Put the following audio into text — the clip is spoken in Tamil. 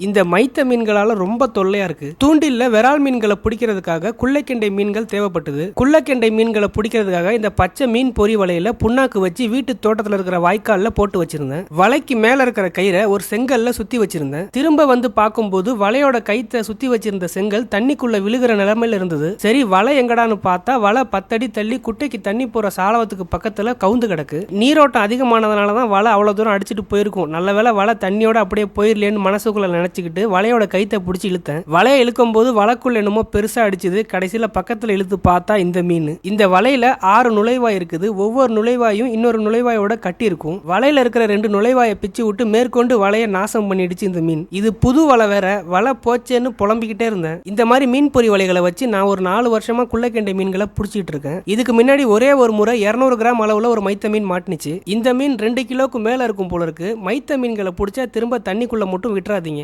இந்த மைத்த மீன்களால ரொம்ப தொல்லையா இருக்கு. தூண்டில்ல விரால் மீன்களை பிடிக்கிறதுக்காக குள்ளக்கெண்டை மீன்கள் தேவைப்பட்டது. குள்ளக்கெண்டை மீன்களை பிடிக்கிறதுக்காக இந்த பச்சை மீன் பொறி வலையில புண்ணாக்கு வச்சு வீட்டு தோட்டத்துல இருக்கிற வாய்க்கால்ல போட்டு வச்சிருந்தேன். வலைக்கு மேல இருக்கிற கயிறை ஒரு செங்கல்ல சுத்தி வச்சிருந்தேன். திரும்ப வந்து பார்க்கும்போது வலையோட கைத்தை சுத்தி வச்சிருந்த செங்கல் தண்ணிக்குள்ள விழுகிற நிலைமையில இருந்தது. சரி வலை எங்கடான்னு பார்த்தா வலை 10 அடி தள்ளி குட்டைக்கு தண்ணி போற சாலவத்துக்கு பக்கத்துல கவுந்து கிடக்கு. நீரோட்டம் அதிகமானதுனாலதான் வலை அவ்வளவு தூரம் அடிச்சுட்டு போயிருக்கும். நல்ல வேளை வலை தண்ணியோட அப்படியே போயிடலேன்னு மனசுக்குள்ள நினைச்சுக்கிட்டு வலையோட கைத்தை பிடிச்சி இழுத்தேன். வலையை இழுக்கும் போது வலைக்குள்ள என்னமோ பெருசா அடிச்சது. கடைசியில பக்கத்துல இழுத்து பார்த்தா இந்த மீன். இந்த வலையில 6 நுழைவாய் இருக்குது. ஒவ்வொரு நுழைவாயும் இன்னொரு நுழைவாயோட கட்டி இருக்கும். வலையில இருக்கிற 2 நுழைவாயை பிச்சு விட்டு மேற்கொண்டு வலையை நாசம் பண்ணிடுச்சு இந்த மீன். இது புது வலை வேற. வலை போச்சேன்னு புலம்பிக்கிட்டே இருந்தேன். இந்த மாதிரி மீன் பொறி வலைகளை வச்சு நான் ஒரு 4 வருஷமா குள்ளக்கெண்டை மீன்களை பிடிச்சிட்டு இருக்கேன். இதுக்கு முன்னாடி ஒரே ஒரு முறை 200 கிராம் அளவுல ஒரு மைத்த மீன் மாட்டினுச்சு. இந்த மீன் 2 கிலோக்கு மேல இருக்கும் போல இருக்கு. மைத்த மீன்களை பிடிச்சா திரும்ப தண்ணிக்குள்ள மட்டும் விட்டுறாதீங்க.